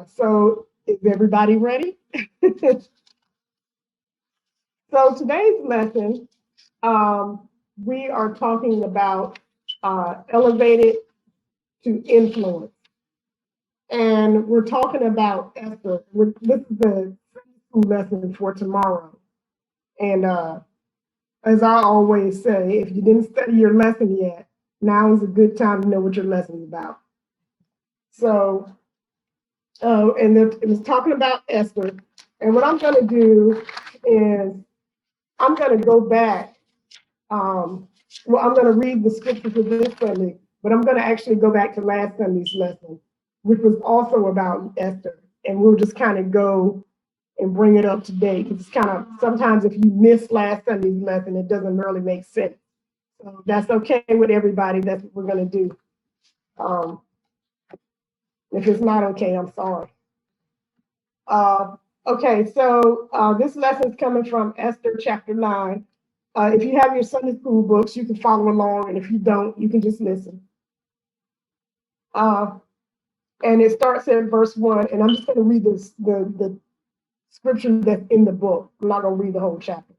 So is everybody ready? So today's lesson, we are talking about elevated to influence. And we're talking about Esther. This is the school lesson for tomorrow. And as I always say, if you didn't study your lesson yet, now is a good time to know what your lesson is about. So, it was talking about Esther. And what I'm going to do is I'm going to go back. Um, well, I'm going to read the scripture for this Sunday, but I'm going to actually go back to last Sunday's lesson, which was also about Esther. And we'll just kind of go and bring it up to date. Because it's kind of sometimes if you miss last Sunday's lesson, it doesn't really make sense. So that's okay with everybody. That's what we're going to do. Um, if it's not okay, I'm sorry. Uh, okay, so this lesson is coming from Esther chapter 9. If you have your Sunday school books, you can follow along, and if you don't, you can just listen. Uh, and it starts at verse 1, and I'm just going to read the scripture that's in the book. I'm not going to read the whole chapter.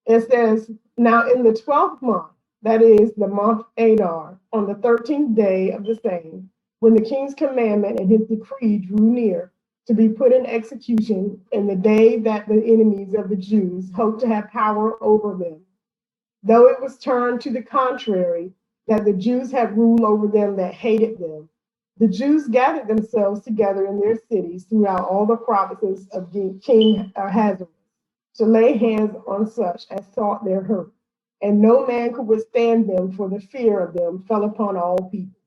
It says, now in the 12th month, that is the month Adar, on the 13th day of the same, when the king's commandment and his decree drew near to be put in execution, in the day that the enemies of the Jews hoped to have power over them, though it was turned to the contrary, that the Jews had rule over them that hated them, the Jews gathered themselves together in their cities throughout all the provinces of King Ahasuerus to lay hands on such as sought their hurt. And no man could withstand them, for the fear of them fell upon all people.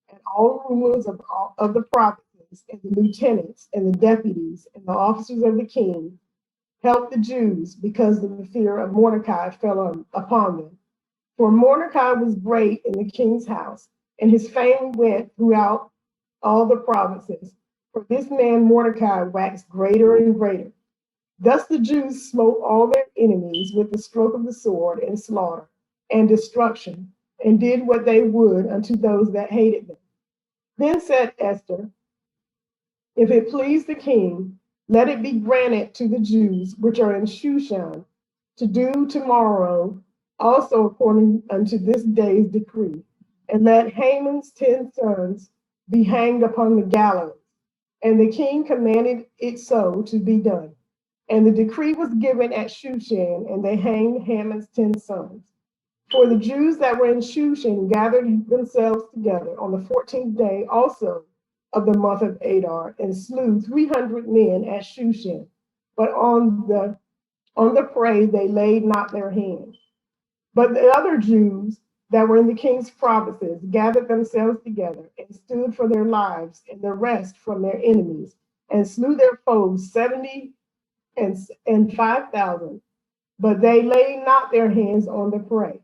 And all rulers of the provinces, and the lieutenants, and the deputies, and the officers of the king helped the Jews, because of the fear of Mordecai fell upon them. For Mordecai was great in the king's house, and his fame went throughout all the provinces. For this man Mordecai waxed greater and greater. Thus the Jews smote all their enemies with the stroke of the sword and slaughter and destruction, and did what they would unto those that hated them. Then said Esther, if it please the king, let it be granted to the Jews which are in Shushan to do tomorrow also according unto this day's decree, and let Haman's 10 sons be hanged upon the gallows. And the king commanded it so to be done. And the decree was given at Shushan, and they hanged Haman's 10 sons. For the Jews that were in Shushan gathered themselves together on the 14th day also of the month of Adar, and slew 300 men at Shushan. But on the prey they laid not their hand. But the other Jews that were in the king's provinces gathered themselves together and stood for their lives and the rest from their enemies, and slew their foes 70 and 5,000. But they laid not their hands on the prey.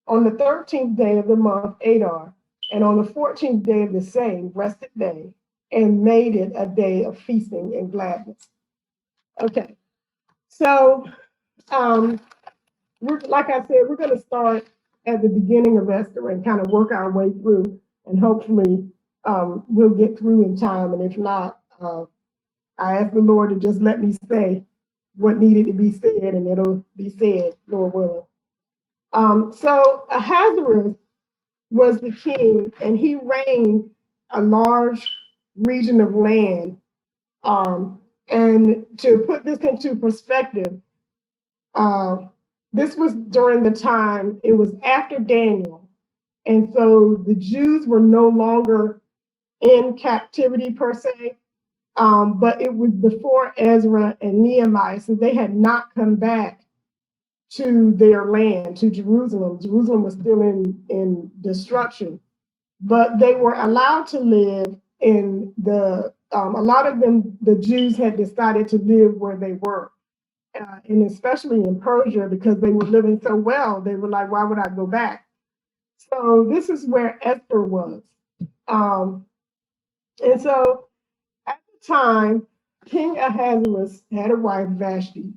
On the 13th day of the month Adar, and on the 14th day of the same, rested they, and made it a day of feasting and gladness. Okay, so like I said, we're going to start at the beginning of Esther and kind of work our way through, and hopefully we'll get through in time. And if not, I ask the Lord to just let me say what needed to be said, and it'll be said, Lord willing. So Ahasuerus was the king, and he reigned a large region of land. And to put this into perspective, uh, this was during the time, it was after Daniel. And so the Jews were no longer in captivity per se, but it was before Ezra and Nehemiah. So they had not come back to their land, to Jerusalem. Jerusalem was still in destruction, but they were allowed to live in a lot of them, the Jews had decided to live where they were. And especially in Persia, because they were living so well, they were like, why would I go back? So this is where Esther was. Um, and so at the time, King Ahasuerus had a wife, Vashti,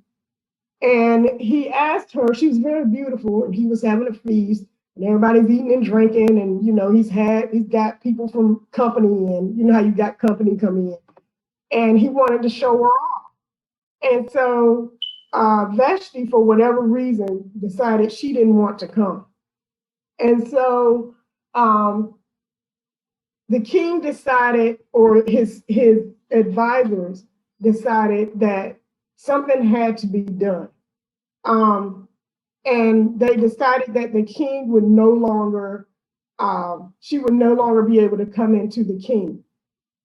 and he asked her, she was very beautiful, and he was having a feast, and everybody's eating and drinking, and he's got people from company, and you know how you got company come in. and he wanted to show her off. And so Vashti, for whatever reason, decided she didn't want to come. And so um, the king decided, or his advisors decided that something had to be done. Um, and they decided that the king would no longer, she would no longer be able to come into the king.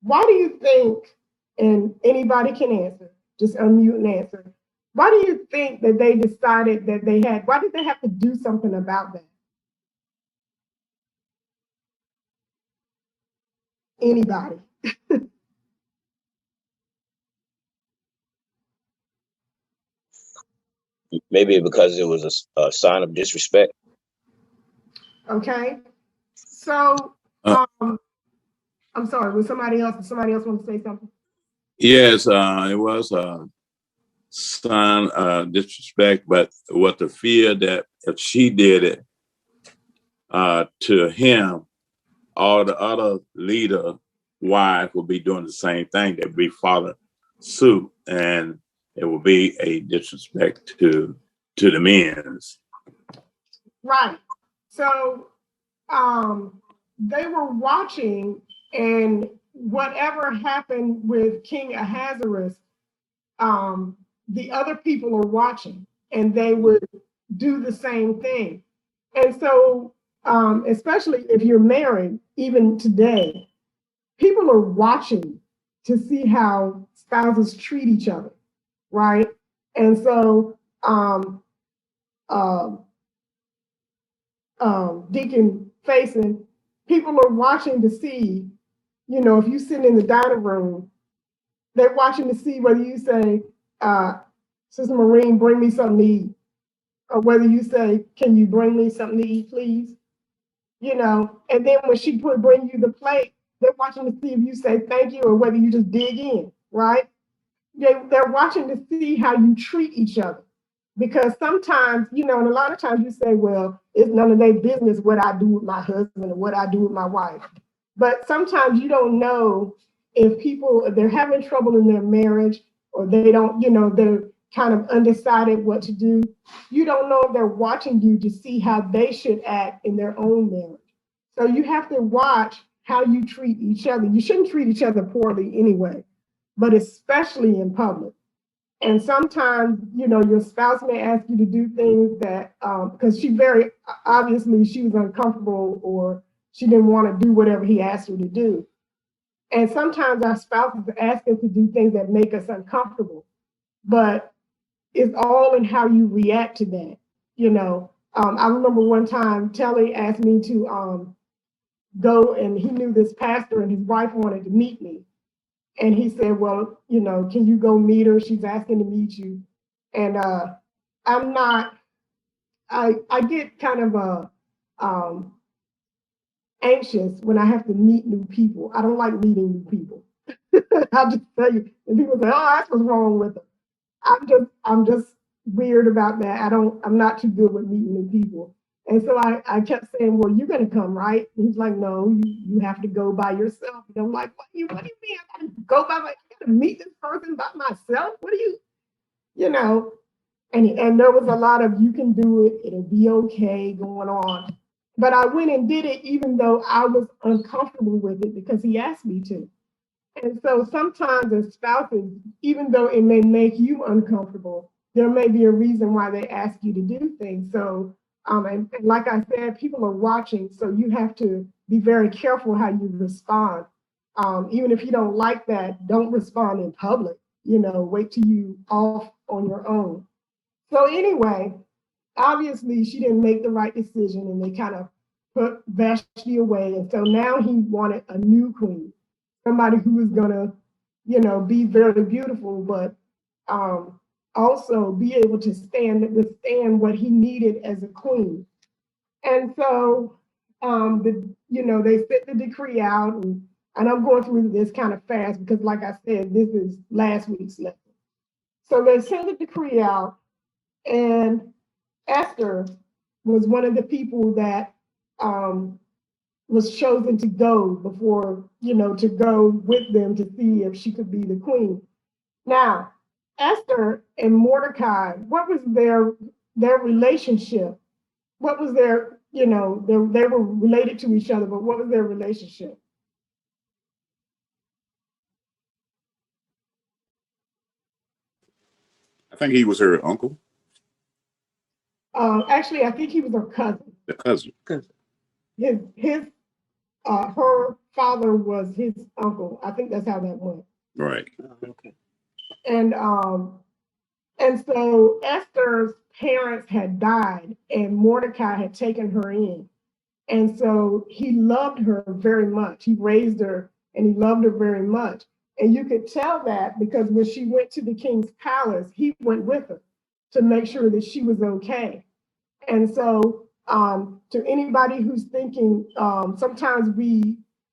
Why do you think, and anybody can answer, just unmute and answer, why do you think that they decided that they had, why did they have to do something about that? Anybody? Maybe because it was a sign of disrespect. Okay. So, I'm sorry, was somebody else, did somebody else want to say something? Yes, it was a sign of disrespect, but what the fear that if she did it to him, all the other leader wives will be doing the same thing. They'd be following suit, and it will be a disrespect to the men's. Right. So they were watching, and whatever happened with King Ahasuerus, the other people are watching, and they would do the same thing. And so, especially if you're married, even today, people are watching to see how spouses treat each other, right? And so, um, Deacon Facing, people are watching to see, if you sit in the dining room, they're watching to see whether you say, Sister Maureen, bring me something to eat, or whether you say, can you bring me something to eat, please? And then when she bring you the plate, they're watching to see if you say thank you or whether you just dig in, right? They're watching to see how you treat each other. Because sometimes, and a lot of times you say, well, it's none of their business what I do with my husband or what I do with my wife. But sometimes you don't know if they're having trouble in their marriage, or they don't, they're kind of undecided what to do. You don't know if they're watching you to see how they should act in their own marriage. So you have to watch how you treat each other. You shouldn't treat each other poorly anyway, but especially in public. And sometimes, your spouse may ask you to do things that, because she very obviously she was uncomfortable, or she didn't want to do whatever he asked her to do. And sometimes our spouses ask us to do things that make us uncomfortable, but it's all in how you react to that. I remember one time Telly asked me to go, and he knew this pastor, and his wife wanted to meet me. And he said, well, can you go meet her? She's asking to meet you. And I'm not, I get kind of anxious when I have to meet new people. I don't like meeting new people. I'll just tell you, and people say, oh, that's what's wrong with her. I'm just weird about that. I'm not too good with meeting new people. And so I kept saying, well, you're going to come, right? And he's like, no, you have to go by yourself. And I'm like, what do you mean I got to go by I got to meet this person by myself? What do you know? And there was a lot of, you can do it, it'll be okay going on. But I went and did it even though I was uncomfortable with it because he asked me to. And so sometimes as spouses, even though it may make you uncomfortable, there may be a reason why they ask you to do things. So, and like I said, people are watching, so you have to be very careful how you respond. Even if you don't like that, don't respond in public. Wait till you off on your own. So anyway, obviously she didn't make the right decision, and they kind of put Vashti away. And so now he wanted a new queen, somebody who was gonna, be very beautiful, but also be able to withstand what he needed as a queen. And so they set the decree out, and I'm going through this kind of fast because, like I said, this is last week's lesson. So they sent the decree out, and Esther was one of the people that was chosen to go before, to go with them to see if she could be the queen. Now, Esther and Mordecai, what was their relationship? What was they were related to each other, but what was their relationship? I think he was her uncle. Actually, I think he was her cousin. The cousin. His her father was his uncle. I think that's how that went. Right. Okay. And so Esther's parents had died, and Mordecai had taken her in. And so he loved her very much. He raised her and he loved her very much. And you could tell that because when she went to the king's palace, he went with her to make sure that she was okay. And so, to anybody who's thinking, sometimes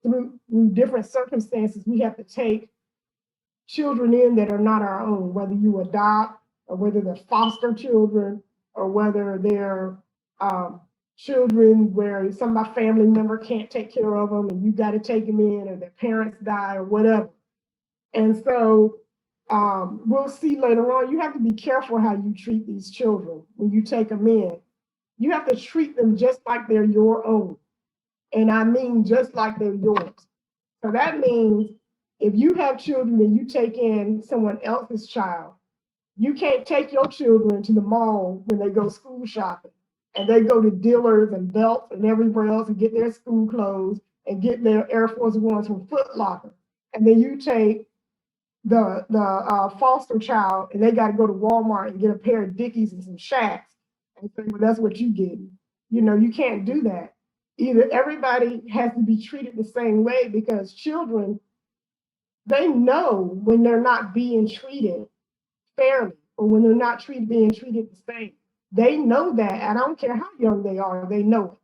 through different circumstances, we have to take children in that are not our own, whether you adopt or whether they're foster children or whether they're children where some family member can't take care of them and you got to take them in, or their parents die or whatever. And so we'll see later on, you have to be careful how you treat these children when you take them in. You have to treat them just like they're your own. And I mean just like they're yours. So that means if you have children and you take in someone else's child, you can't take your children to the mall when they go school shopping and they go to dealers and belts and everywhere else and get their school clothes and get their Air Force Ones from Foot Locker. And then you take the foster child and they got to go to Walmart and get a pair of Dickies and some Shacks and say, well, that's what you get. You can't do that. Either everybody has to be treated the same way, because children, they know when they're not being treated fairly or when they're not being treated the same. They know that. I don't care how young they are, they know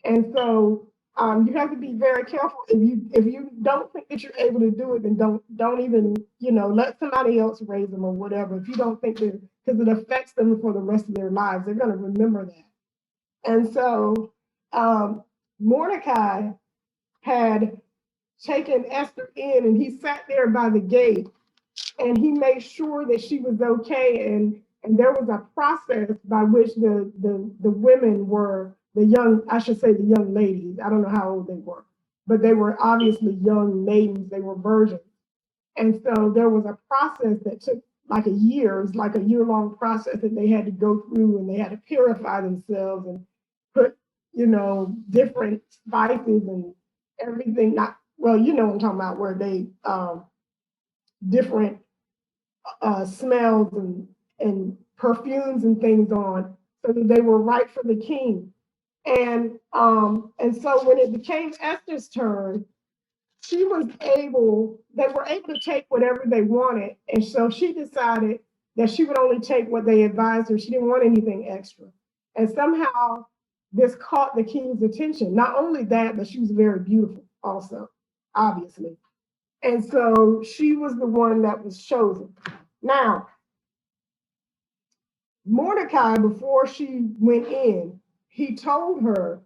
it. And so you have to be very careful. If you don't think that you're able to do it, then don't even let somebody else raise them or whatever. If you don't think that, because it affects them for the rest of their lives, they're going to remember that. And so Mordecai had taken Esther in, and he sat there by the gate, and he made sure that she was okay. And there was a process by which the women were I should say the young ladies. I don't know how old they were, but they were obviously young maidens. They were virgins. And so there was a process that took like a year. It was like a year-long process that they had to go through, and they had to purify themselves and put, different spices and everything. Not well, you know what I'm talking about, where they different smells and perfumes and things on, so that they were right for the king. And so when it became Esther's turn, they were able to take whatever they wanted. And so she decided that she would only take what they advised her. She didn't want anything extra. And somehow this caught the king's attention. Not only that, but she was very beautiful also, obviously. And so she was the one that was chosen. Now, Mordecai, before she went in, he told her,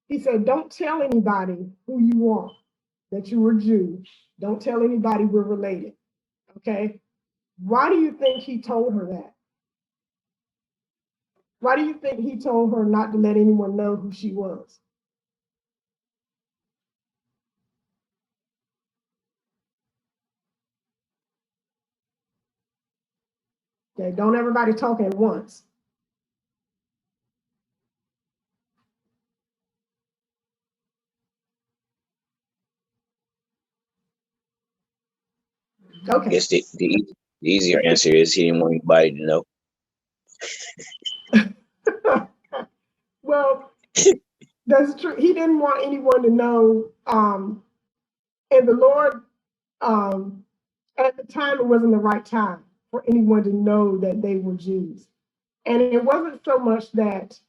he said, don't tell anybody who you are, that you were Jews. Don't tell anybody we're related. Okay? Why do you think he told her that? Why do you think he told her not to let anyone know who she was? Okay, don't everybody talk at once. I Okay. guess the easier answer is he didn't want anybody to know. Well, that's true. He didn't want anyone to know. And the Lord, at the time, it wasn't the right time for anyone to know that they were Jews. And it wasn't so much that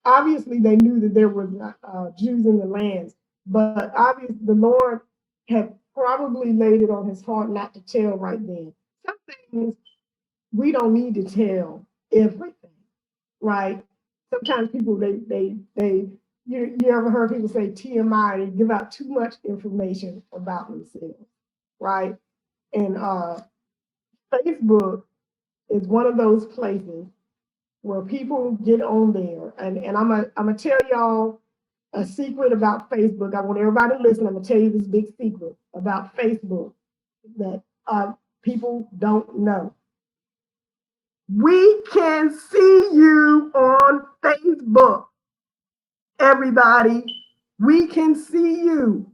obviously they knew that there were Jews in the lands, but obviously the Lord had probably laid it on his heart not to tell right then. Some things we don't need to tell everything, right? Sometimes people they you ever heard people say TMI, they give out too much information about themselves, right? And Facebook is one of those places where people get on there. And I'm gonna tell y'all a secret about Facebook. I want everybody to listen. I'm gonna tell you this big secret about Facebook that people don't know. We can see you on Facebook, everybody. We can see you.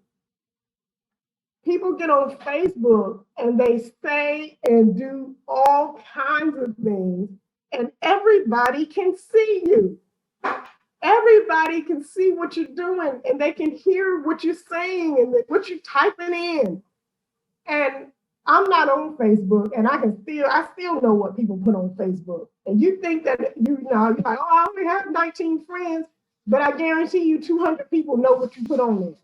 People get on Facebook and they say and do all kinds of things, and everybody can see you. Everybody can see what you're doing, and they can hear what you're saying and what you're typing in. And I'm not on Facebook, and I still know what people put on Facebook. And you think that you're like, oh, I only have 19 friends, but I guarantee you 200 people know what you put on there.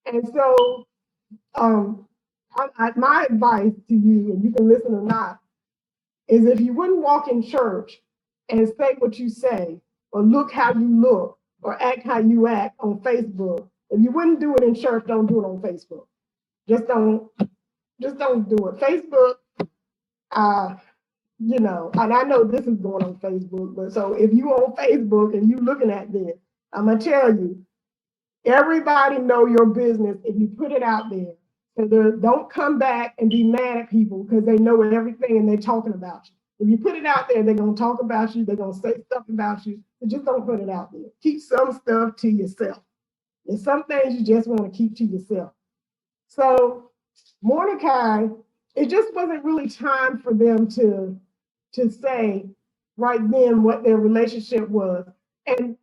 And so, um, my advice to you, and you can listen or not, is if you wouldn't walk in church and say what you say, or look how you look, or act how you act on Facebook, if you wouldn't do it in church, don't do it on Facebook. Just don't, just don't do it. Facebook, uh, and I know this is going on Facebook, but so if you on Facebook and you looking at this, I'm gonna tell you, everybody know your business if you put it out there. So don't come back and be mad at people because they know everything and they're talking about you. If you put it out there, they're gonna talk about you, they're gonna say stuff about you, but just don't put it out there. Keep some stuff to yourself. There's some things you just want to keep to yourself. So Mordecai, it just wasn't really time for them to say right then what their relationship was. And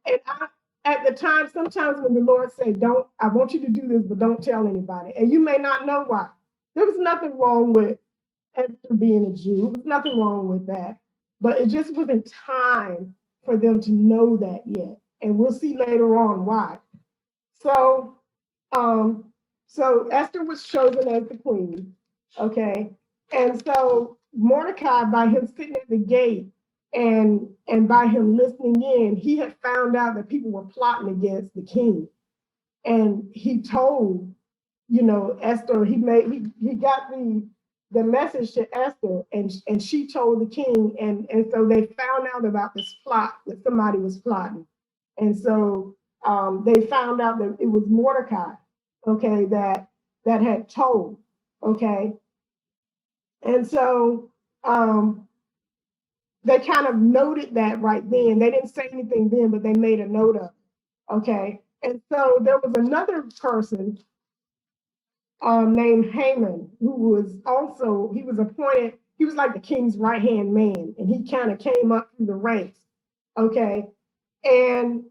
at the time, sometimes when the Lord said, "Don't," I want you to do this, but don't tell anybody. And you may not know why. There was nothing wrong with Esther being a Jew. There was nothing wrong with that. But it just wasn't time for them to know that yet. And we'll see later on why. So um, so Esther was chosen as the queen, okay? And so Mordecai, by him sitting at the gate and by him listening in, he had found out that people were plotting against the king. And he told, Esther, he got the message to Esther, and she told the king, and so they found out about this plot that somebody was plotting. And so they found out that it was Mordecai, okay, that had told, okay. And so they kind of noted that right then. They didn't say anything then, but they made a note of it, okay. And so there was another person named Haman, who was also, he was appointed, he was like the king's right-hand man, and he kind of came up through the ranks, okay? And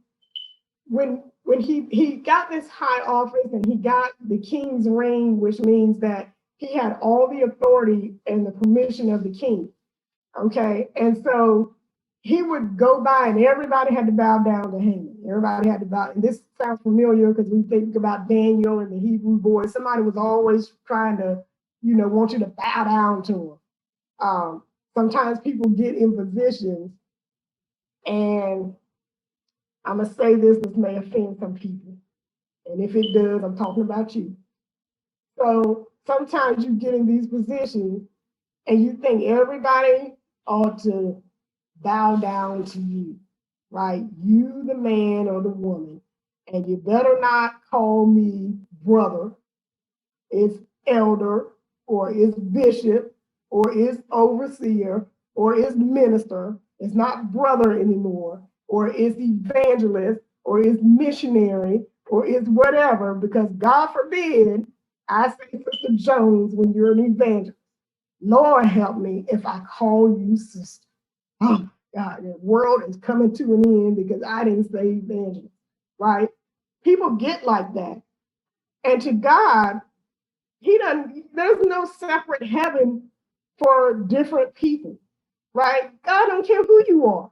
when he got this high office and he got the king's ring, which means that he had all the authority and the permission of the king, okay? And so he would go by and everybody had to bow down to Haman. Everybody had to bow. And this sounds familiar because we think about Daniel and the Hebrew boys. Somebody was always trying to, want you to bow down to him. Sometimes people get in positions, and I'm going to say this may offend some people. And if it does, I'm talking about you. So sometimes you get in these positions and you think everybody ought to bow down to you, right? You, the man or the woman, and you better not call me brother. It's elder, or it's bishop, or it's overseer, or it's minister. It's not brother anymore, or it's evangelist, or it's missionary, or it's whatever, because God forbid I say Sister Jones when you're an evangelist. Lord help me if I call you sister. Oh God, the world is coming to an end because I didn't say evangelist, right? People get like that. And to God, there's no separate heaven for different people, right? God don't care who you are,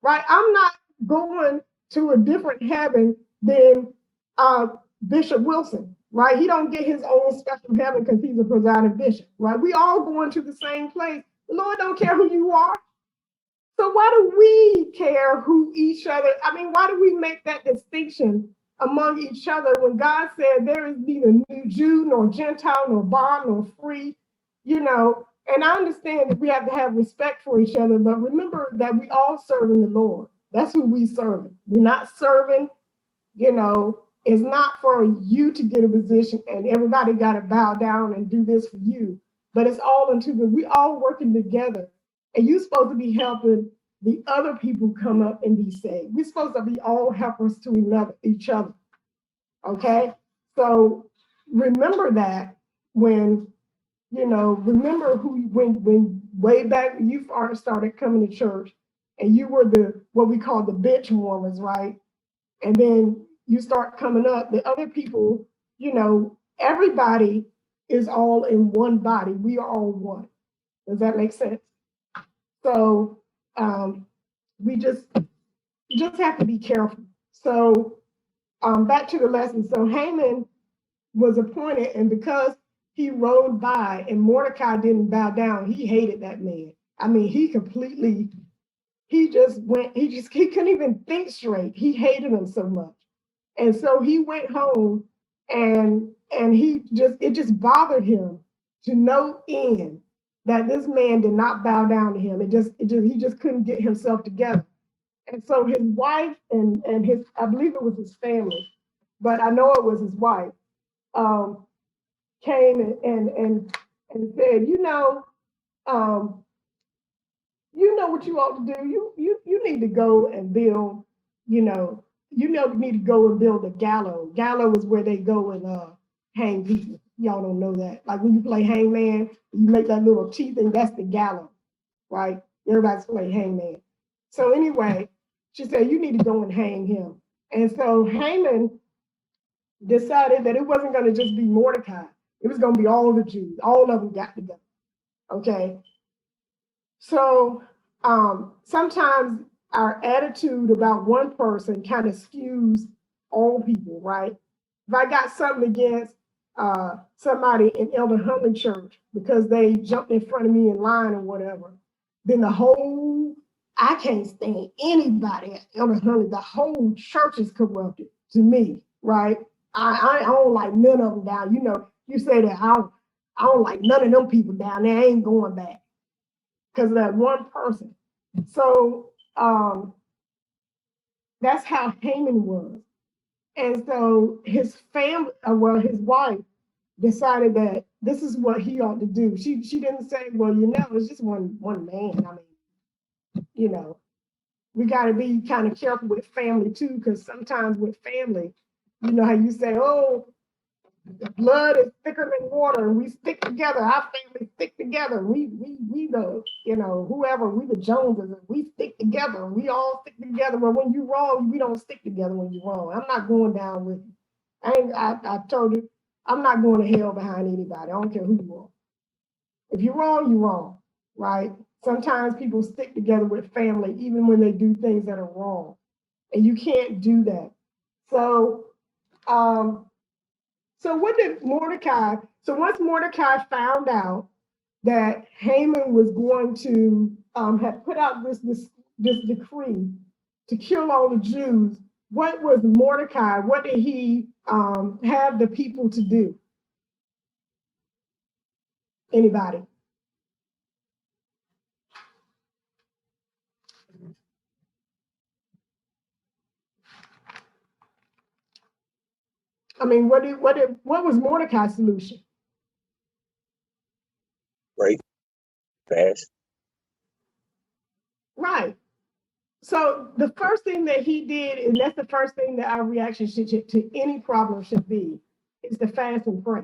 right? I'm not going to a different heaven than Bishop Wilson, right? He don't get his own special heaven because he's a presiding bishop, right? We all going to the same place. The Lord don't care who you are. So why do we care who each other? I mean, why do we make that distinction among each other when God said there is neither new Jew nor Gentile nor bond nor free, you know? And I understand that we have to have respect for each other, but remember that we all serving the Lord. That's who we serving. We're not serving, you know, it's not for you to get a position and everybody got to bow down and do this for you, but it's all into the, we all working together and you're supposed to be helping the other people come up and be saved. We're supposed to be all helpers to each other. Okay. So remember that when, you know, remember who, when way back when you first started coming to church and you were the, what we call the bench warmers, right? And then you start coming up, the other people, you know, everybody is all in one body. We are all one. Does that make sense? So we just have to be careful. So back to the lesson. So Haman was appointed, and because he rode by and Mordecai didn't bow down, he hated that man. I mean, he completely, he just went, he couldn't even think straight. He hated him so much. And so he went home and he just, it just bothered him to no end that this man did not bow down to him. He just couldn't get himself together. And so his wife and his, I believe it was his family, but I know it was his wife, came and said, um, you know what you ought to do. You need to go and build, you need to go and build a gallows. Gallows is where they go and hang people. Y'all don't know that. Like when you play hangman, you make that little teeth thing, that's the gallows, right? Everybody's playing hangman. So anyway, she said, you need to go and hang him. And so Haman decided that it wasn't going to just be Mordecai. It was going to be all the Jews. All of them got to go. Okay. So sometimes our attitude about one person kind of skews all people, right? If I got something against somebody in Elder Huntley Church because they jumped in front of me in line or whatever, then I can't stand anybody at Elder Huntley. The whole church is corrupted to me, right? I don't like none of them down. You know, you say that I don't like none of them people down there. I ain't going back because of that one person. So that's how Haman was. And so his family, his wife decided that this is what he ought to do. She didn't say, well, it's just one man. I mean, we got to be kind of careful with family too, because sometimes with family, you know how you say, oh, the blood is thicker than water, and we stick together. Our family stick together. We the, whoever, we the Joneses, and we stick together. We all stick together. But when you're wrong, we don't stick together when you're wrong. I'm not going down with you. I told you, I'm not going to hell behind anybody. I don't care who you are. If you're wrong, right? Sometimes people stick together with family, even when they do things that are wrong. And you can't do that. So, what did Mordecai, so once Mordecai found out that Haman was going to have put out this decree to kill all the Jews, what was Mordecai, what did he have the people to do? Anybody? I mean, what was Mordecai's solution? Right. Fast. Right. So the first thing that he did, and that's the first thing that our reaction to any problem should be, is to fast and pray,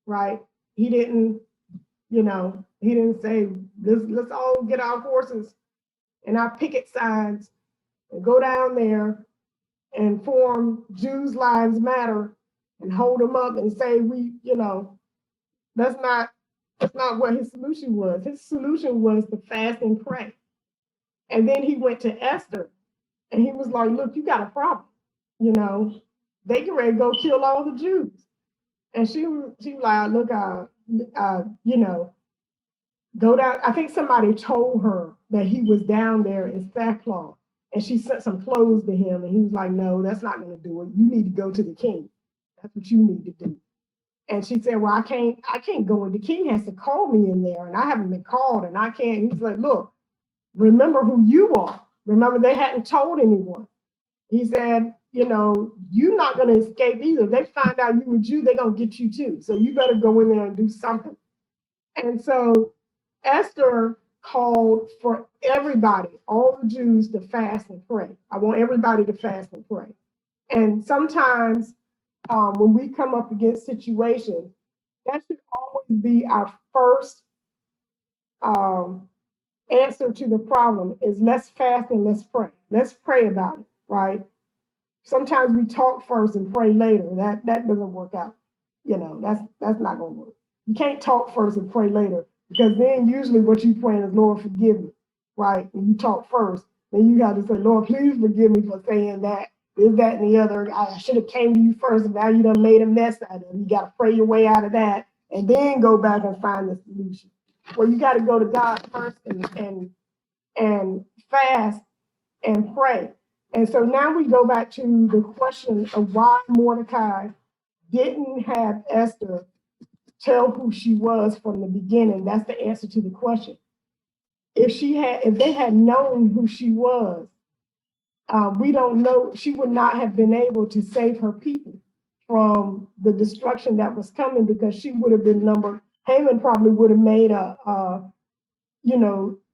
right? He didn't, he didn't say, let's all get our horses and our picket signs and go down there and form Jews Lives Matter and hold them up and say, that's not what his solution was. His solution was to fast and pray. And then he went to Esther and he was like, look, you got a problem. They get ready to go kill all the Jews. And she was like, look, go down. I think somebody told her that he was down there in sackcloth, and she sent some clothes to him, and he was like, "No, that's not going to do it. You need to go to the king. That's what you need to do." And she said, "Well, I can't go in. The king has to call me in there, and I haven't been called, and I can't." He's like, "Look, remember who you are. Remember, they hadn't told anyone." He said, "You're not going to escape either. If they find out you were Jew, they're going to get you too. So you better go in there and do something." And so Esther called for everybody, all the Jews, to fast and pray. I want everybody to fast and pray. And sometimes when we come up against situations, that should always be our first um, answer to the problem is let's fast and let's pray. Let's pray about it, right? Sometimes we talk first and pray later. That doesn't work out. That's not gonna work. You can't talk first and pray later because then usually what you pray is Lord forgive me, right? And you talk first, then you got to say, Lord, please forgive me for saying that, this, that, and the other. I should have came to you first, and now you done made a mess out of it. You got to pray your way out of that, and then go back and find the solution. Well, you got to go to God first and fast and pray. And so now we go back to the question of why Mordecai didn't have Esther tell who she was from the beginning. That's the answer to the question. If they had known who she was, we don't know, she would not have been able to save her people from the destruction that was coming because she would have been numbered. Haman probably would have made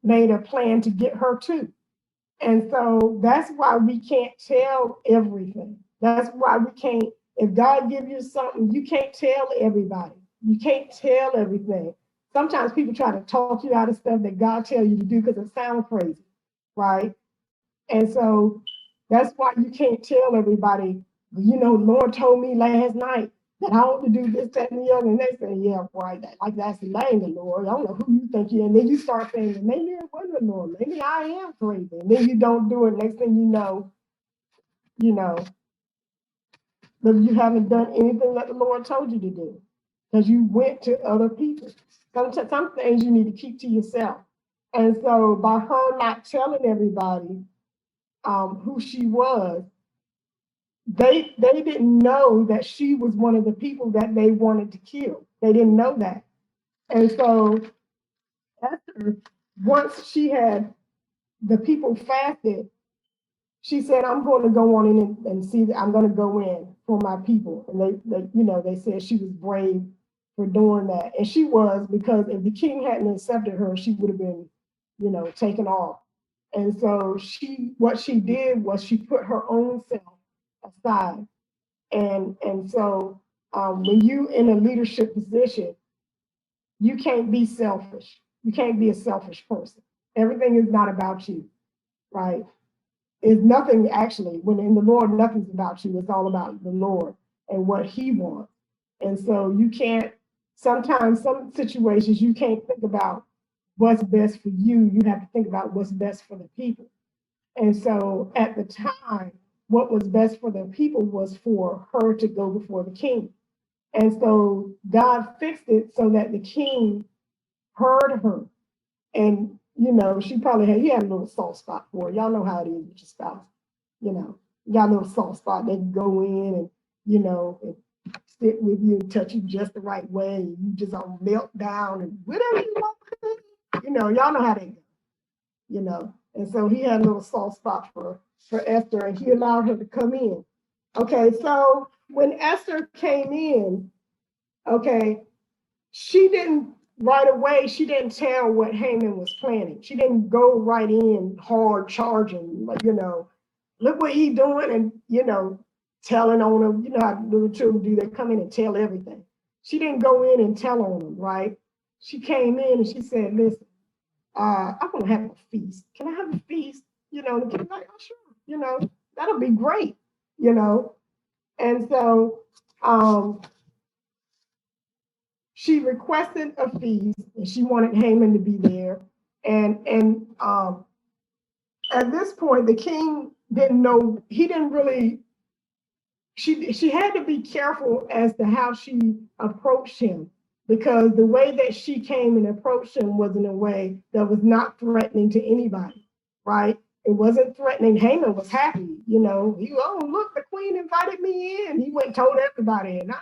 made a plan to get her too. And so that's why we can't tell everything. That's why we can't, if God gives you something, you can't tell everybody. You can't tell everything. Sometimes people try to talk you out of stuff that God tells you to do because it sounds crazy, right? And so that's why you can't tell everybody, Lord told me last night that I ought to do this, that, and the other. And they say, yeah, right. That's the name of the Lord. I don't know who you think you are. And then you start saying, maybe it wasn't the Lord. Maybe I am crazy. And then you don't do it. Next thing you know, that you haven't done anything that the Lord told you to do because you went to other people. Some things you need to keep to yourself. And so by her not telling everybody who she was, they didn't know that she was one of the people that they wanted to kill. They didn't know that. And so Esther, once she had the people fasted, she said, I'm going to go on in and see that I'm going to go in for my people. And they said she was brave for doing that. And she was, because if the king hadn't accepted her, she would have been, taken off. And so what she did was she put her own self aside. And so when you in a leadership position, you can't be selfish. You can't be a selfish person. Everything is not about you, right? It's nothing actually. When in the Lord, nothing's about you. It's all about the Lord and what He wants. And so you can't. Sometimes, some situations, you can't think about what's best for you. You have to think about what's best for the people. And so at the time, what was best for the people was for her to go before the king. And so God fixed it so that the king heard her. And, she probably he had a little soft spot for her. Y'all know how it is with your spouse. You got a little soft spot. They can go in and, and sit with you and touch you just the right way. And you just all melt down and whatever you want. Y'all know how they go. And so he had a little soft spot for Esther, and he allowed her to come in. Okay, so when Esther came in, okay, she didn't right away, she didn't tell what Haman was planning. She didn't go right in hard charging, look what he doing, and, telling on him, how little children do, they come in and tell everything. She didn't go in and tell on them, right? She came in and she said, listen, I'm gonna have a feast. Can I have a feast? The kid's like, oh sure, that'll be great, And so she requested a feast and she wanted Haman to be there. And at this point, the king didn't know, he didn't really, she had to be careful as to how she approached him because the way that she came and approached him was in a way that was not threatening to anybody, right? It wasn't threatening. Haman was happy, oh, look, the queen invited me in. He went and told everybody. And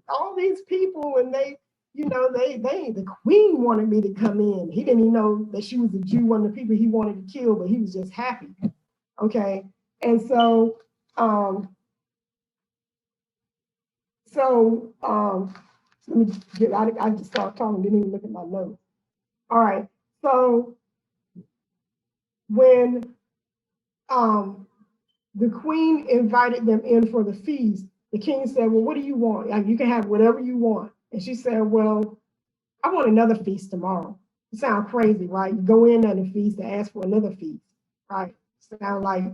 all these people, and the queen wanted me to come in. He didn't even know that she was a Jew, one of the people he wanted to kill, but he was just happy. Okay. And so, let me I just started talking, didn't even look at my notes. All right. So when the queen invited them in for the feast, the king said, well, what do you want? Like, you can have whatever you want. And she said, well, I want another feast tomorrow. It sounds crazy, right? You go in at a feast to ask for another feast, right? Sound like,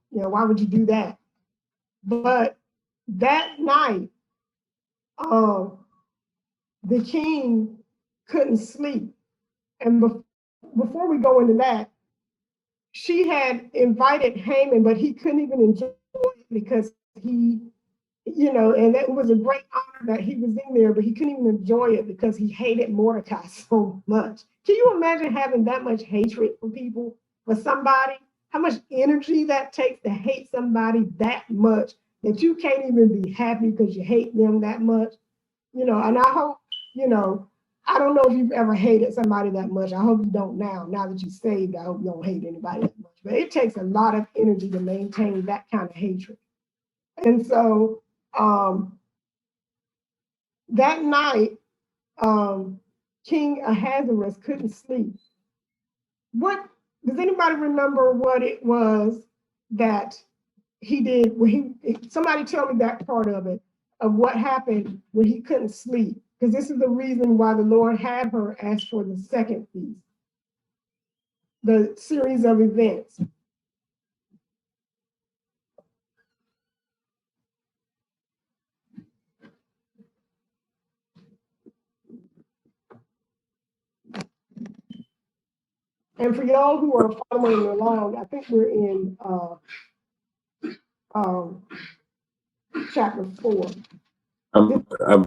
why would you do that? But that night, the king couldn't sleep. And before we go into that, she had invited Haman, but he couldn't even enjoy it because he, and it was a great honor that he was in there, but he couldn't even enjoy it because he hated Mordecai so much. Can you imagine having that much hatred for people, for somebody? How much energy that takes to hate somebody that much that you can't even be happy because you hate them that much? And I hope, I don't know if you've ever hated somebody that much. I hope you don't now. Now that you're saved, I hope you don't hate anybody that much. But it takes a lot of energy to maintain that kind of hatred. And so that night, King Ahasuerus couldn't sleep. What does anybody remember what it was that he did when somebody tell me that part of it, of what happened when he couldn't sleep? Because this is the reason why the Lord had her ask for the second feast, the series of events. And for y'all who are following along, I think we're in chapter 4. I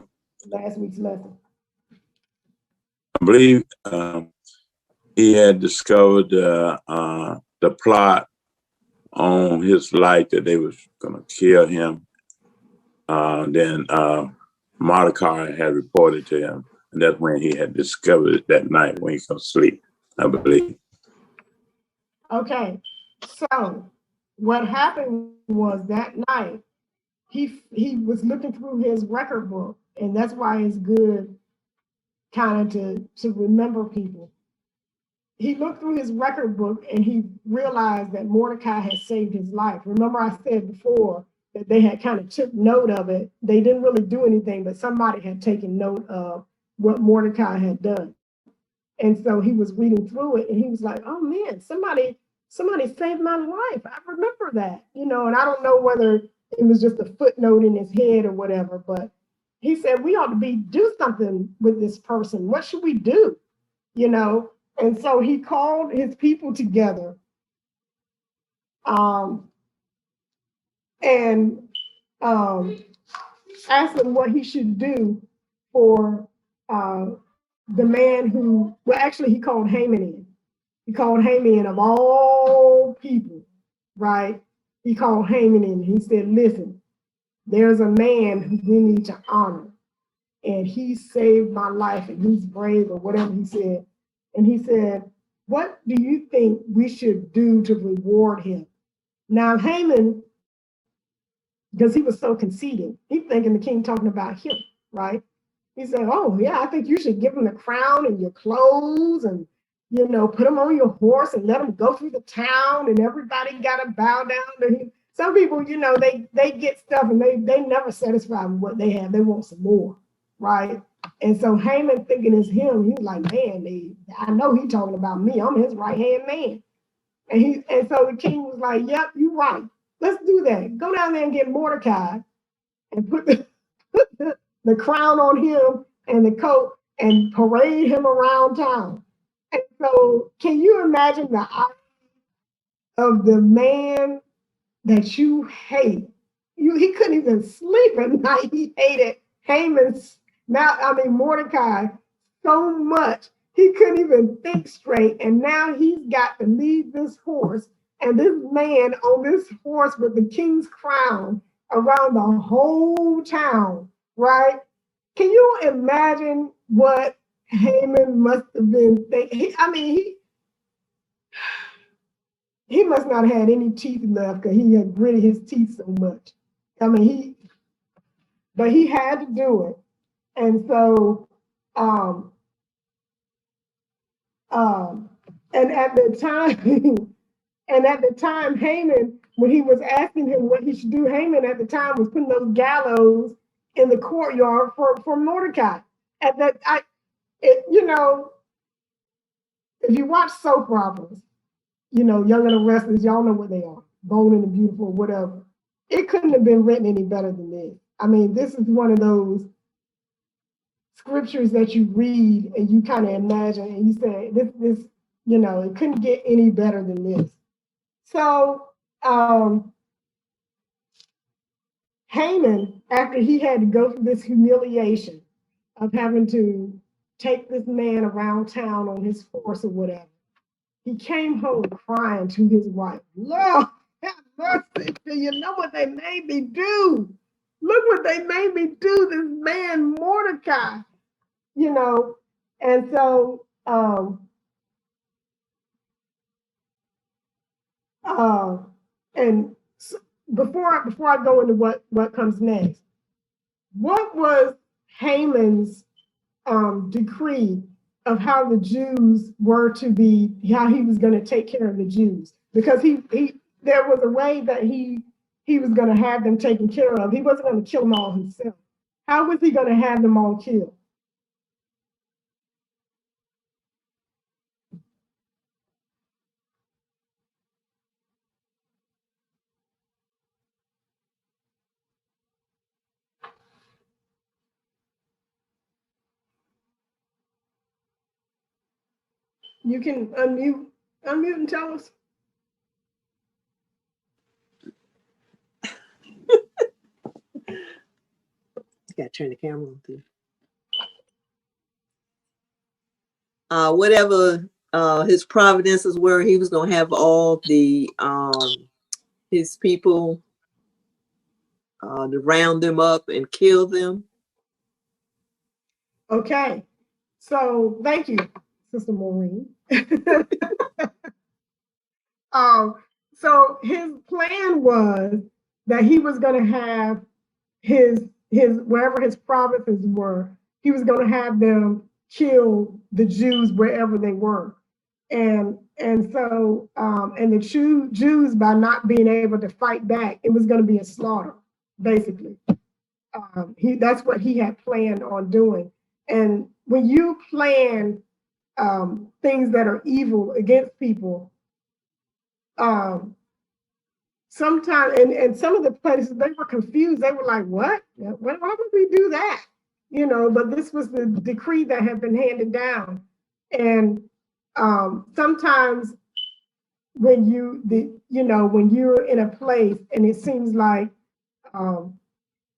Last week's lesson. believe he had discovered the plot on his life that they was going to kill him. Then Mordecai had reported to him, and that's when he had discovered it that night when he couldn't sleep, I believe. Okay, so what happened was that night he was looking through his record book, and that's why it's good kind of to remember people. He looked through his record book and he realized that Mordecai had saved his life. Remember, I said before that they had kind of took note of it. They didn't really do anything, but somebody had taken note of what Mordecai had done. And so he was reading through it and he was like, oh man, somebody saved my life. I remember that, and I don't know whether it was just a footnote in his head or whatever, but he said, we ought to do something with this person. What should we do? And so he called his people together and asked them what he should do for the man who, well, actually, he called Haman in. He called Haman in of all people, right? He called Haman in. He said, listen, there's a man who we need to honor, and he saved my life, and he's brave, or whatever he said. And he said, what do you think we should do to reward him? Now, Haman, because he was so conceited, he's thinking the king talking about him, right? He said, oh, yeah, I think you should give him the crown and your clothes and, put him on your horse and let him go through the town and everybody got to bow down to him. Some people, they get stuff and they never satisfied with what they have. They want some more, right? And so Haman thinking it's him, he's like, man, I know he's talking about me. I'm his right-hand man. And so the king was like, yep, you're right. Let's do that. Go down there and get Mordecai and put the crown on him and the coat and parade him around town. And so can you imagine the eye of the man that you hate? He couldn't even sleep at night. He hated Haman's Now, I mean, Mordecai, so much, he couldn't even think straight. And now he's got to lead this horse. And this man on this horse with the king's crown around the whole town, right? Can you imagine what Haman must have been thinking? I mean, he must not have had any teeth left because he had gritted his teeth so much. I mean, but he had to do it. And so, um, um, and at the time, Haman, when he was asking him what he should do, Haman at the time was putting those gallows in the courtyard for Mordecai. At that, you know, if you watch soap operas, you know, Young and the Restless, y'all know what they are, Bold and the Beautiful, whatever. It couldn't have been written any better than this. I mean, this is one of those scriptures that you read and you kind of imagine and you say, this, you know, it couldn't get any better than this. So Haman, after he had to go through this humiliation of having to take this man around town on his horse or whatever, he came home crying to his wife. Lord, have mercy. Do you know what they made me do? Look what they made me do, this man Mordecai, you know. And so and before I go into what comes next, what was Haman's decree of how the Jews were to be, how he was going to take care of the Jews? Because he there was a way that he was going to have them taken care of. He wasn't going to kill them all himself. How was he going to have them all killed? You can unmute and tell us. You got to turn the camera on too. Whatever his providences were, he was going to have all the his people to round them up and kill them. Okay, so thank you, Sister Maureen. So his plan was that he was going to have his wherever his provinces were, he was going to have them kill the Jews wherever they were, and so and the Jews, by not being able to fight back, it was going to be a slaughter, basically. That's what he had planned on doing. And when you plan things that are evil against people, sometimes, and some of the places, they were confused. They were like, what? Why would we do that? You know, but this was the decree that had been handed down. And sometimes when when you're in a place and it seems like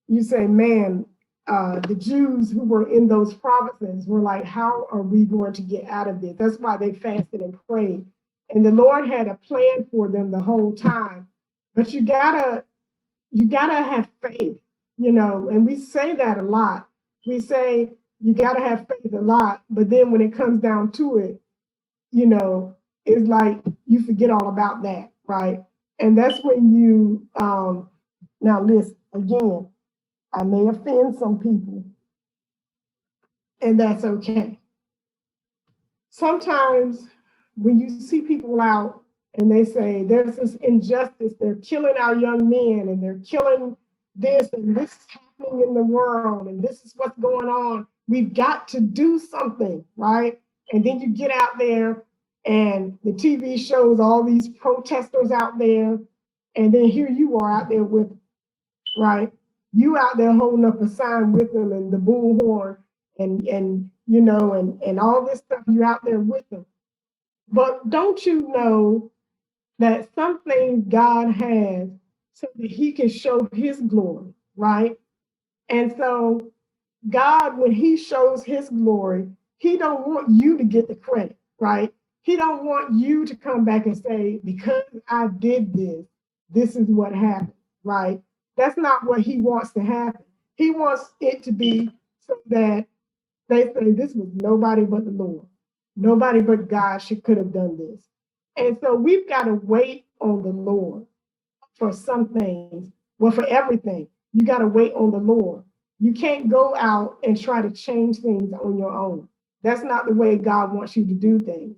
you say, man, the Jews who were in those provinces were like, how are we going to get out of this? That's why they fasted and prayed. And the Lord had a plan for them the whole time. But you gotta have faith, you know, and we say that a lot. We say you gotta have faith a lot, but then when it comes down to it, you know, it's like you forget all about that, right? And that's when you now listen, again, I may offend some people, and that's okay. Sometimes when you see people out and they say there's this injustice, they're killing our young men and they're killing this and this is happening in the world and this is what's going on, we've got to do something, right? And then you get out there and the TV shows all these protesters out there, and then here you are out there with, right? You out there holding up a sign with them and the bullhorn and you know and all this stuff, you out there with them. But don't you know that some things God has so that he can show his glory, right? And so God, when he shows his glory, he don't want you to get the credit, right? He don't want you to come back and say, because I did this, this is what happened, right? That's not what he wants to happen. He wants it to be so that they say this was nobody but the Lord. Nobody but God could have done this. And so we've got to wait on the Lord for some things, well, for everything. You got to wait on the Lord. You can't go out and try to change things on your own. That's not the way God wants you to do things.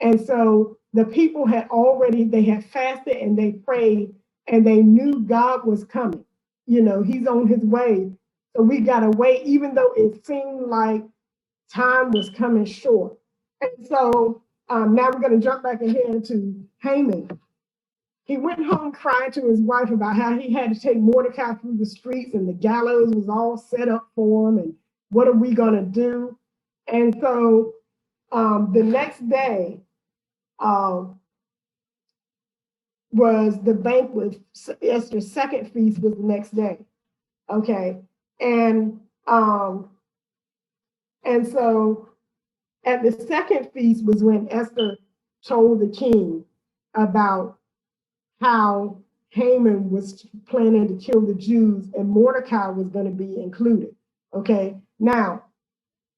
And so the people had already, they had fasted and they prayed and they knew God was coming. You know, he's on his way. So we got to wait, even though it seemed like time was coming short. And so now we're going to jump back ahead to Haman. He went home crying to his wife about how he had to take Mordecai through the streets and the gallows was all set up for him. And what are we going to do? And so the next day was the banquet. Esther's second feast was the next day. Okay. And so at the second feast was when Esther told the king about how Haman was planning to kill the Jews and Mordecai was going to be included. Okay. Now,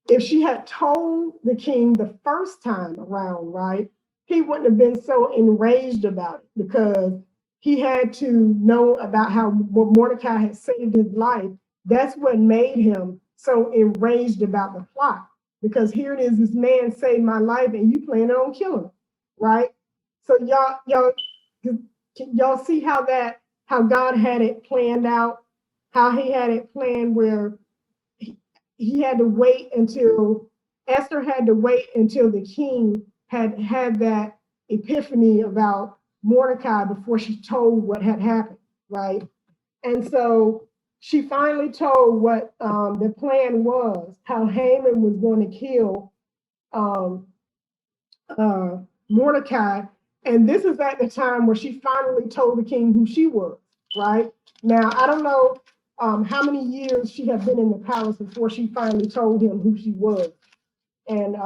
if she had told the king the first time around, right, he wouldn't have been so enraged about it because he had to know about how Mordecai had saved his life. That's what made him so enraged about the plot. Because here it is, this man saved my life and you planning on killing him, right? So y'all see how God had it planned out, how he had it planned where he had to wait until Esther had to wait until the king had that epiphany about Mordecai before she told what had happened, right? And so she finally told what the plan was, how Haman was going to kill um, Mordecai. And this is at the time where she finally told the king who she was, right? Now, I don't know how many years she had been in the palace before she finally told him who she was. And,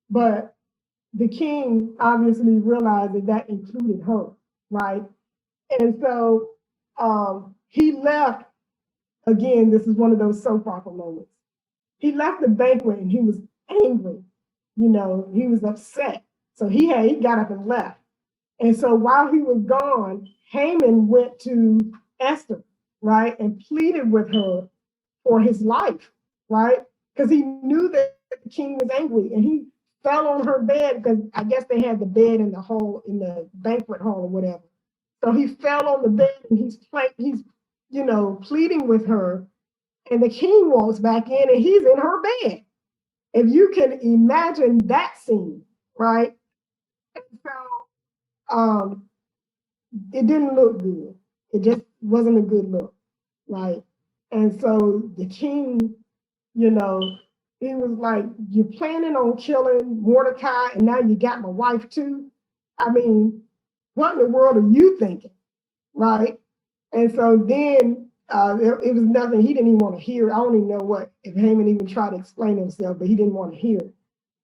but the king obviously realized that included her, right? And so he left, again, this is one of those soap opera moments. He left the banquet and he was angry, he was upset. So he got up and left. And so while he was gone, Haman went to Esther, right, and pleaded with her for his life, right? Because he knew that the king was angry and he fell on her bed because I guess they had the bed in the banquet hall or whatever. So he fell on the bed and he's pleading with her. And the king walks back in and he's in her bed. If you can imagine that scene, right? And so it didn't look good. It just wasn't a good look, right? And so the king, he was like, you're planning on killing Mordecai and now you got my wife too? I mean, what in the world are you thinking, right? And so then it was nothing. He didn't even want to hear it. I don't even know if Haman even tried to explain himself, but he didn't want to hear it.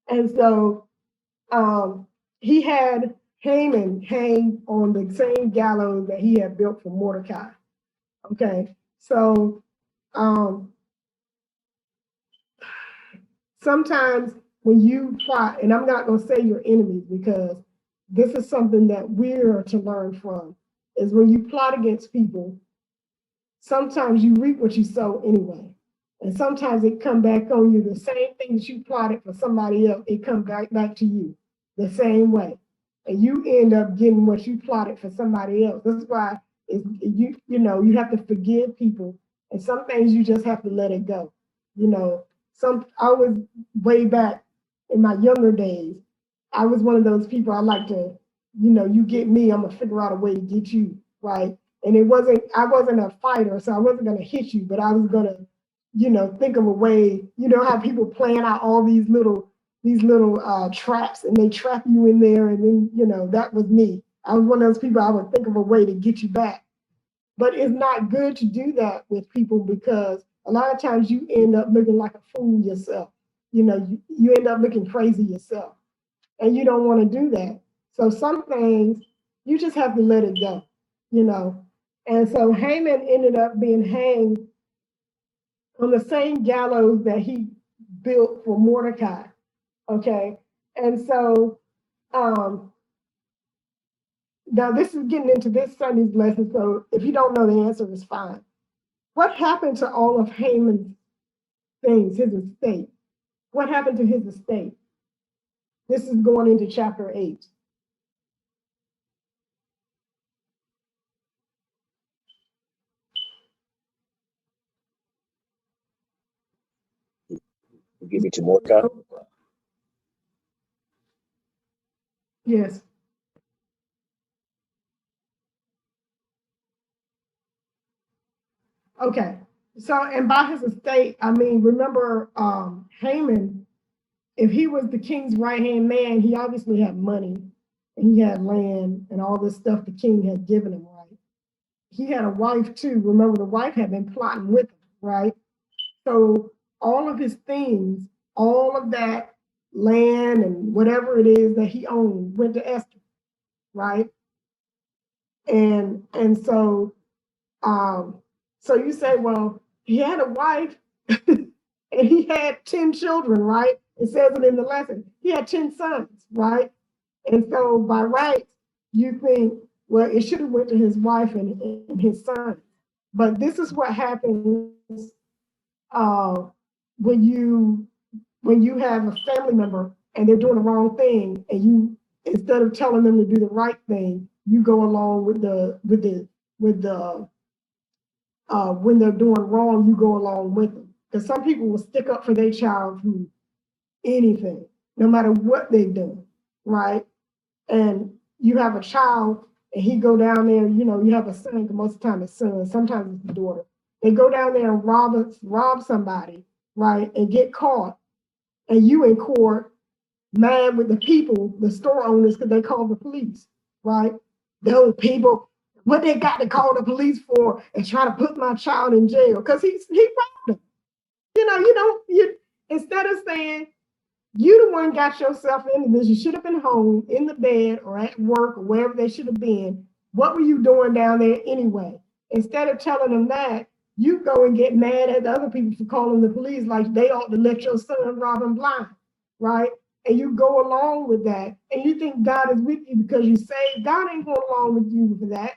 And so he had Haman hang on the same gallows that he had built for Mordecai. Okay, so sometimes when you plot, and I'm not going to say your enemies because this is something that we're to learn from, is when you plot against people, sometimes you reap what you sow anyway. And sometimes it come back on you. The same thing that you plotted for somebody else, it comes back to you the same way. And you end up getting what you plotted for somebody else. That's why you have to forgive people. And some things you just have to let it go. I was way back in my younger days, I was one of those people I like to, you get me, I'm gonna figure out a way to get you, right? And I wasn't a fighter, so I wasn't gonna hit you, but I was gonna, think of a way, how people plan out all these little traps and they trap you in there. And then, that was me. I was one of those people I would think of a way to get you back. But it's not good to do that with people because a lot of times you end up looking like a fool yourself. You end up looking crazy yourself. And you don't want to do that. So some things you just have to let it go, you know. And so Haman ended up being hanged on the same gallows that he built for Mordecai. Okay. And so um, now this is getting into this Sunday's lesson. So if you don't know the answer, it's fine. What happened to all of Haman's things, his estate? What happened to his estate? This is going into chapter 8. Give it to Mordecai. Yes. Okay. So, and by his estate, I mean, remember Haman, if he was the king's right hand man, he obviously had money and he had land and all this stuff the king had given him, right? He had a wife too. Remember, the wife had been plotting with him, right? So, all of his things, all of that land and whatever it is that he owned went to Esther, right? And so so you say, well, he had a wife and he had 10 children, right? It says it in the lesson. He had 10 sons, right? And so by rights, you think, well, it should have went to his wife and his son. But this is what happens uh, when you have a family member and they're doing the wrong thing, and you, instead of telling them to do the right thing, you go along with the when they're doing wrong, you go along with them. Because some people will stick up for their child through anything, no matter what they've done, right? And you have a child, and he go down there. You have a son. Most of the time, it's son. Sometimes it's the daughter. They go down there and rob somebody, right, and get caught, and you in court, mad with the people, the store owners, because they call the police, right? Those people, what they got to call the police for and try to put my child in jail because he robbed them. You instead of saying you the one got yourself into this, you should have been home in the bed or at work or wherever they should have been. What were you doing down there anyway? Instead of telling them that, you go and get mad at the other people for calling the police like they ought to let your son rob him blind, right? And you go along with that, and you think God is with you because you saved. God ain't going along with you for that.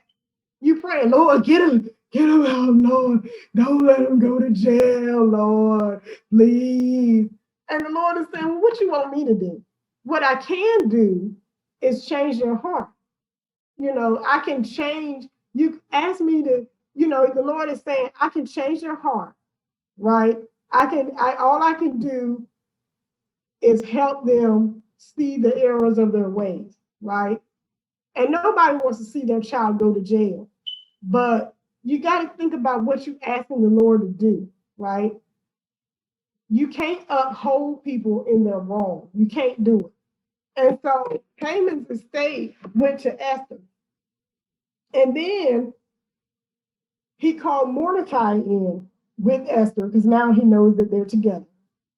You pray, Lord, get him out, Lord. Don't let him go to jail, Lord, please. And the Lord is saying, well, what you want me to do? What I can do is change your heart. I can change. You ask me to, the Lord is saying, I can change your heart, right? All I can do is help them see the errors of their ways, right? And nobody wants to see their child go to jail. But you got to think about what you're asking the Lord to do, right? You can't uphold people in their wrong. You can't do it. And so Haman's estate went to Esther. And then he called Mordecai in with Esther because now he knows that they're together,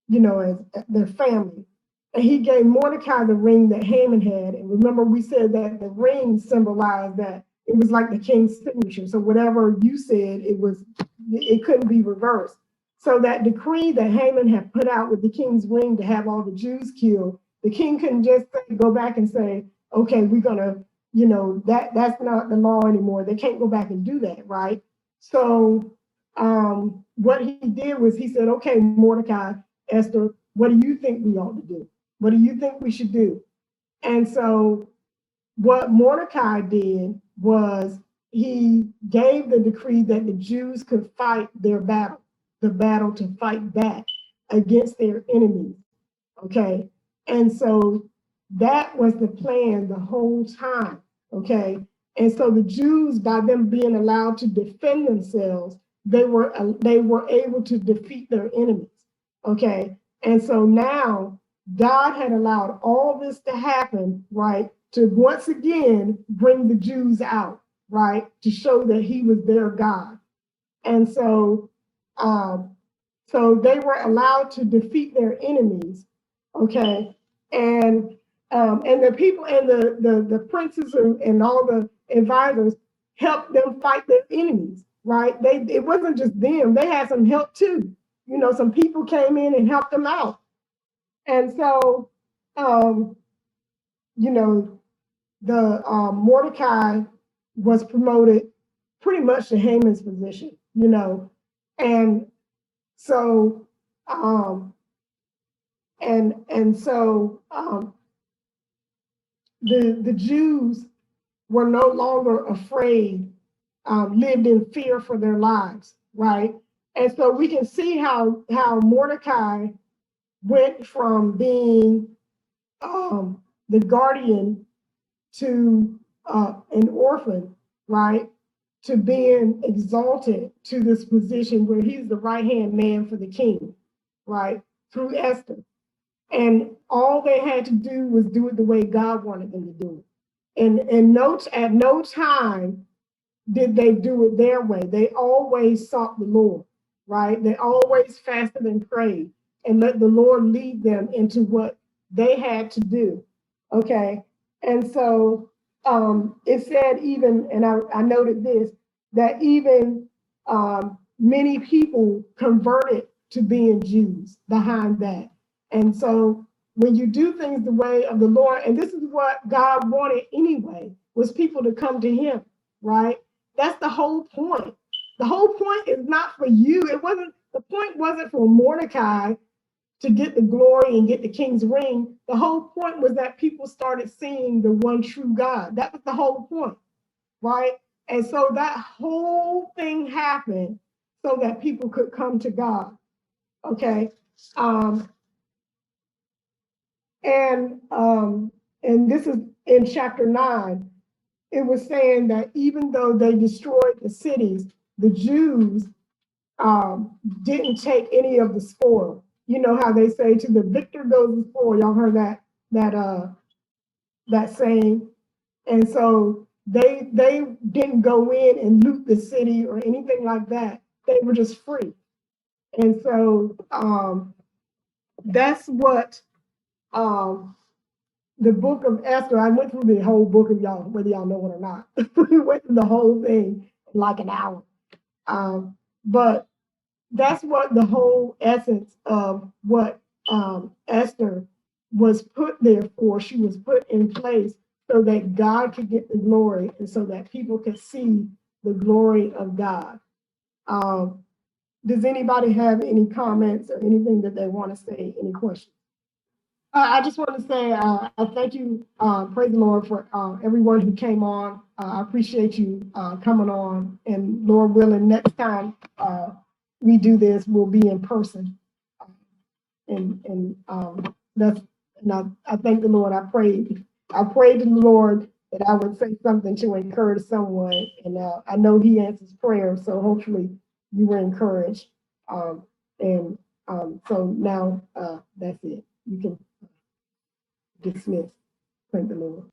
as their family. And he gave Mordecai the ring that Haman had. And remember, we said that the ring symbolized that it was like the king's signature. So whatever you said, it couldn't be reversed. So that decree that Haman had put out with the king's ring to have all the Jews killed, the king couldn't just go back and say, okay, we're gonna, that's not the law anymore. They can't go back and do that, right? So what he did was he said, okay, Mordecai, Esther, what do you think we ought to do? What do you think we should do? And so what Mordecai did was he gave the decree that the Jews could fight their battle, the battle to fight back against their enemies. Okay. And so that was the plan the whole time. Okay. And so the Jews, by them being allowed to defend themselves, they were able to defeat their enemies. Okay. And so now God had allowed all this to happen, right, to once again bring the Jews out, right, to show that he was their God. And so So they were allowed to defeat their enemies, okay? And the people and the princes and all the advisors helped them fight their enemies, right? It wasn't just them, they had some help too. You know, some people came in and helped them out. And so, you know, the Mordecai was promoted pretty much to Haman's position, you know, and so the Jews were no longer afraid, lived in fear for their lives, right? And so we can see how Mordecai went from being the guardian to an orphan, right? To being exalted to this position where he's the right hand man for the king, right? Through Esther. And all they had to do was do it the way God wanted them to do it. And at no time did they do it their way. They always sought the Lord, right? They always fasted and prayed and let the Lord lead them into what they had to do. Okay. And so it said even, and I noted this, that even many people converted to being Jews behind that. And so when you do things the way of the Lord, and this is what God wanted anyway, was people to come to him, right? That's the whole point. The whole point is not for you. The point wasn't for Mordecai to get the glory and get the king's ring. The whole point was that people started seeing the one true God. That was the whole point, right? And so that whole thing happened so that people could come to God. Okay. Um, and this is in chapter 9. It was saying that even though they destroyed the cities, the Jews didn't take any of the spoil. You know how they say to the victor goes the spoil. Y'all heard that saying? And so they didn't go in and loot the city or anything like that. They were just free. And so that's what the book of Esther. I went through the whole book of y'all, whether y'all know it or not. We went through the whole thing in like an hour. But that's what the whole essence of what Esther was put there for. She was put in place so that God could get the glory and so that people could see the glory of God. Does anybody have any comments or anything that they want to say? Any questions? I just want to say I thank you, praise the Lord, for everyone who came on. I appreciate you coming on. And Lord willing, next time we do this, we'll be in person. And that's and I thank the Lord. I prayed to the Lord that I would say something to encourage someone, and I know He answers prayers. So hopefully you were encouraged. And so now that's it. You can dismiss. Thank the Lord.